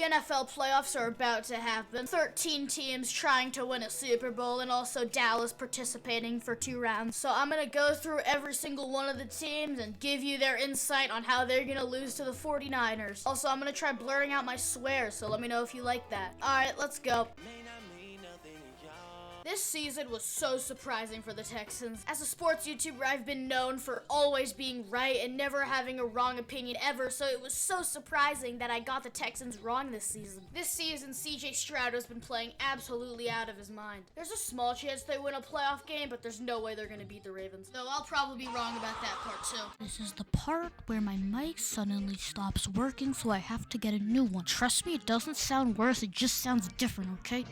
NFL playoffs are about to happen. 13 teams trying to win a Super Bowl, and also Dallas participating for 2 rounds. So I'm gonna go through every single one of the teams and give you their insight on how they're gonna lose to the 49ers. Also, I'm gonna try blurring out my swears, so let me know if you like that. Alright, let's go. This season was so surprising for the Texans. As a sports YouTuber, I've been known for always being right and never having a wrong opinion ever, so it was so surprising that I got the Texans wrong this season. This season, CJ Stroud has been playing absolutely out of his mind. There's a small chance they win a playoff game, but there's no way they're gonna beat the Ravens. Though I'll probably be wrong about that part too. This is the part where my mic suddenly stops working, so I have to get a new one. Trust me, it doesn't sound worse, it just sounds different, okay?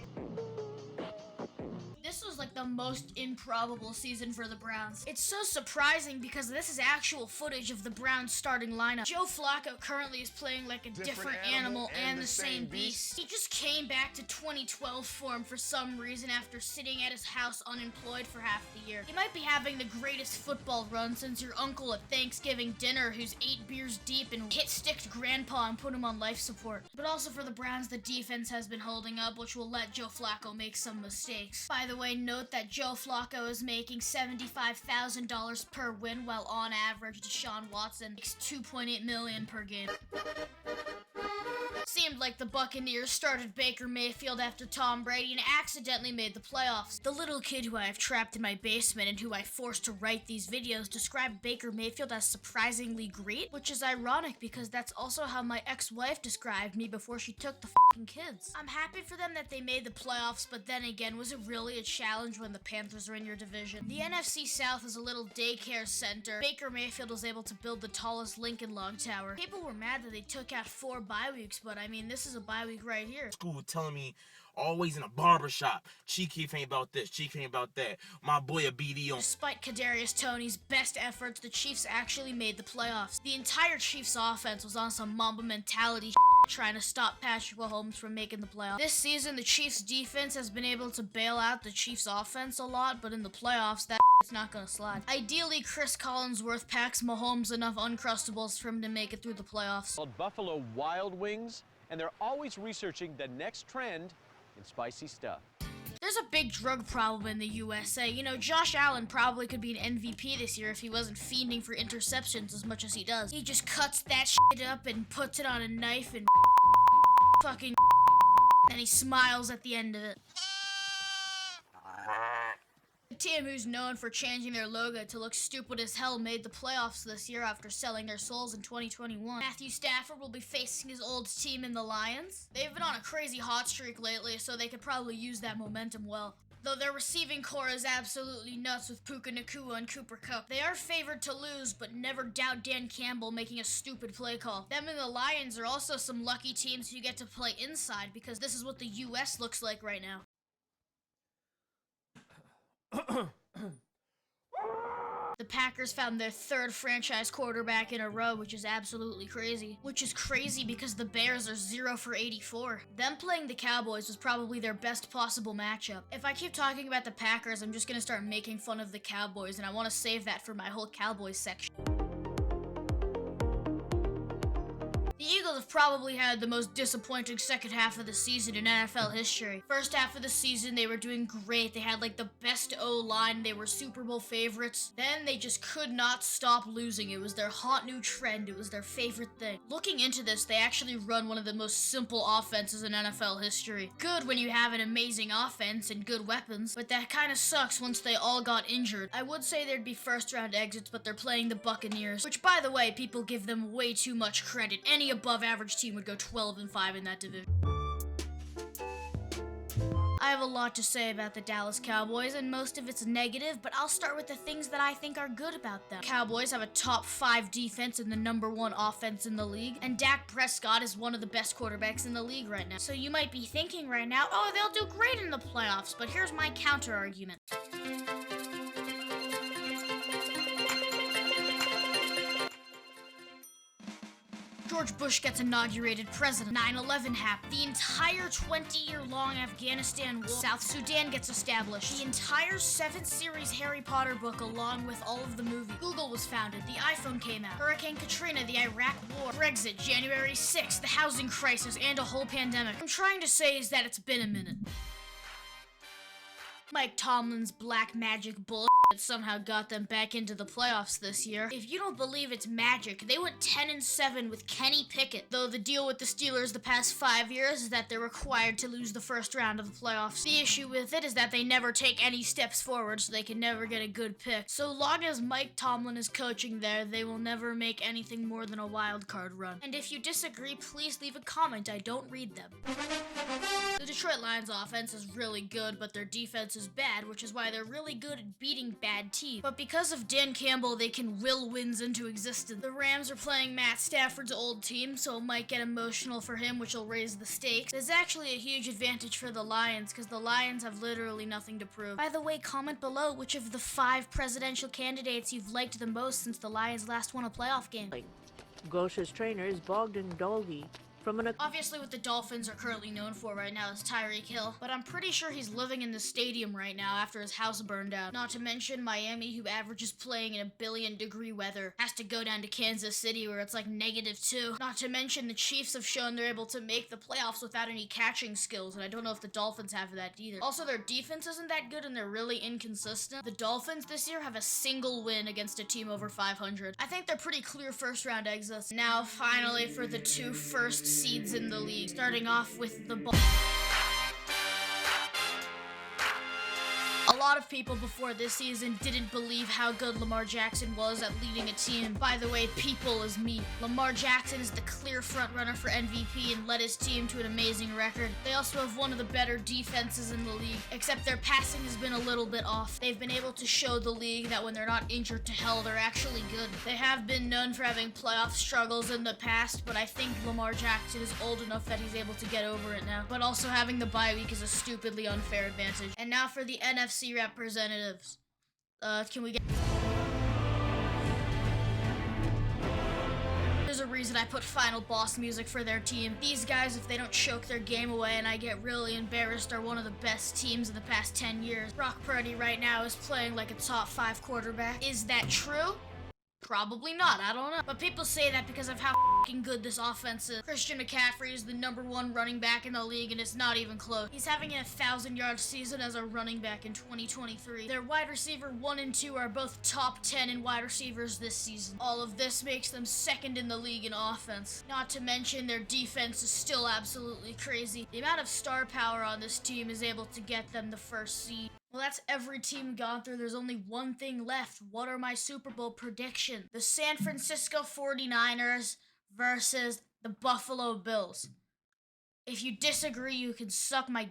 This was like the most improbable season for the Browns. It's so surprising because this is actual footage of the Browns starting lineup. Joe Flacco currently is playing like a different animal and the same beast. He just came back to 2012 form for some reason after sitting at his house unemployed for half the year. He might be having the greatest football run since your uncle at Thanksgiving dinner who's 8 beers deep and hit-sticked grandpa and put him on life support. But also for the Browns, the defense has been holding up, which will let Joe Flacco make some mistakes. By the way, note that Joe Flacco is making $75,000 per win, while on average Deshaun Watson makes $2.8 million per game. Seemed like the Buccaneers started Baker Mayfield after Tom Brady and accidentally made the playoffs. The little kid who I have trapped in my basement and who I forced to write these videos described Baker Mayfield as surprisingly great, which is ironic because that's also how my ex-wife described me before she took the fucking kids. I'm happy for them that they made the playoffs, but then again, was it really a challenge when the Panthers are in your division? The NFC South is a little daycare center. Baker Mayfield was able to build the tallest Lincoln Log Tower. People were mad that they took out 4 bye weeks, but I mean, this is a bye week right here. School telling me always in a barber shop, Chief ain't about this, Chief ain't about that. My boy a BD on. Despite Kadarius Toney's best efforts, the Chiefs actually made the playoffs. The entire Chiefs offense was on some Mamba mentality trying to stop Patrick Mahomes from making the playoffs. This season, the Chiefs defense has been able to bail out the Chiefs offense a lot, but in the playoffs, it's not gonna slide. Ideally, Chris Collinsworth packs Mahomes enough Uncrustables for him to make it through the playoffs. Called Buffalo Wild Wings, and they're always researching the next trend in spicy stuff. There's a big drug problem in the USA. You know, Josh Allen probably could be an MVP this year if he wasn't fiending for interceptions as much as he does. He just cuts that shit up and puts it on a knife and fucking and he smiles at the end of it. The team who's known for changing their logo to look stupid as hell made the playoffs this year after selling their souls in 2021. Matthew Stafford will be facing his old team in the Lions. They've been on a crazy hot streak lately, so they could probably use that momentum well. Though their receiving core is absolutely nuts with Puka Nacua and Cooper Kupp. They are favored to lose, but never doubt Dan Campbell making a stupid play call. Them and the Lions are also some lucky teams who get to play inside because this is what the US looks like right now. The Packers found their 3rd franchise quarterback in a row, which is absolutely crazy. Which is crazy because the Bears are 0 for 84. Them playing the Cowboys was probably their best possible matchup. If I keep talking about the Packers, I'm just gonna start making fun of the Cowboys, and I want to save that for my whole Cowboys section. The Eagles have probably had the most disappointing second half of the season in NFL history. First half of the season, they were doing great. They had like the best O-line. They were Super Bowl favorites. Then they just could not stop losing. It was their hot new trend. It was their favorite thing. Looking into this, they actually run one of the most simple offenses in NFL history. Good when you have an amazing offense and good weapons, but that kind of sucks once they all got injured. I would say there'd be first round exits, but they're playing the Buccaneers, which by the way, people give them way too much credit. Any above average team would go 12-5 in that division. I have a lot to say about the Dallas Cowboys, and most of it's negative, but I'll start with the things that I think are good about them. Cowboys have a top 5 defense and the #1 offense in the league, and Dak Prescott is one of the best quarterbacks in the league right now. So you might be thinking right now, oh, they'll do great in the playoffs, but here's my counter argument. George Bush gets inaugurated president. 9/11 happened. The entire 20-year-long Afghanistan war. South Sudan gets established. The entire 7th series Harry Potter book along with all of the movies. Google was founded. The iPhone came out. Hurricane Katrina, the Iraq War, Brexit, January 6th, the housing crisis, and a whole pandemic. What I'm trying to say is that it's been a minute. Mike Tomlin's black magic bullshit somehow got them back into the playoffs this year. If you don't believe it's magic, they went 10-7 with Kenny Pickett. Though the deal with the Steelers the past 5 years is that they're required to lose the first round of the playoffs. The issue with it is that they never take any steps forward, so they can never get a good pick. So long as Mike Tomlin is coaching there, they will never make anything more than a wild card run. And if you disagree, please leave a comment. I don't read them. The Detroit Lions offense is really good, but their defense is bad, which is why they're really good at beating bad teams. But because of Dan Campbell, they can will wins into existence. The Rams are playing Matt Stafford's old team, so it might get emotional for him, which will raise the stakes. There's actually a huge advantage for the Lions, because the Lions have literally nothing to prove. By the way, comment below which of the 5 presidential candidates you've liked the most since the Lions last won a playoff game. Gosha's trainer is Bogdan Dolby. Obviously, what the Dolphins are currently known for right now is Tyreek Hill, but I'm pretty sure he's living in the stadium right now after his house burned down. Not to mention Miami, who averages playing in 1,000,000,000-degree weather, has to go down to Kansas City where it's like -2. Not to mention the Chiefs have shown they're able to make the playoffs without any catching skills, and I don't know if the Dolphins have that either. Also, their defense isn't that good and they're really inconsistent. The Dolphins this year have a single win against a team over 500. I think they're pretty clear first-round exits. Now, finally, for the 2 first seeds in the league, starting off with the A lot of people before this season didn't believe how good Lamar Jackson was at leading a team. By the way, people is me. Lamar Jackson is the clear frontrunner for MVP and led his team to an amazing record. They also have one of the better defenses in the league, except their passing has been a little bit off. They've been able to show the league that when they're not injured to hell, they're actually good. They have been known for having playoff struggles in the past, but I think Lamar Jackson is old enough that he's able to get over it now. But also having the bye week is a stupidly unfair advantage. And now for the NFC representatives. Can we get... There's a reason I put Final Boss music for their team. These guys, if they don't choke their game away and I get really embarrassed, are one of the best teams in the past 10 years. Brock Purdy right now is playing like a top 5 quarterback. Is that true? Probably not, I don't know. But people say that because of how fucking good this offense is. Christian McCaffrey is the #1 running back in the league and it's not even close. He's having a 1,000-yard season as a running back in 2023. Their wide receiver 1 and 2 are both top 10 in wide receivers this season. All of this makes them 2nd in the league in offense. Not to mention their defense is still absolutely crazy. The amount of star power on this team is able to get them the 1st seed. Well, that's every team gone through. There's only one thing left. What are my Super Bowl predictions? The San Francisco 49ers versus the Buffalo Bills. If you disagree, you can suck my...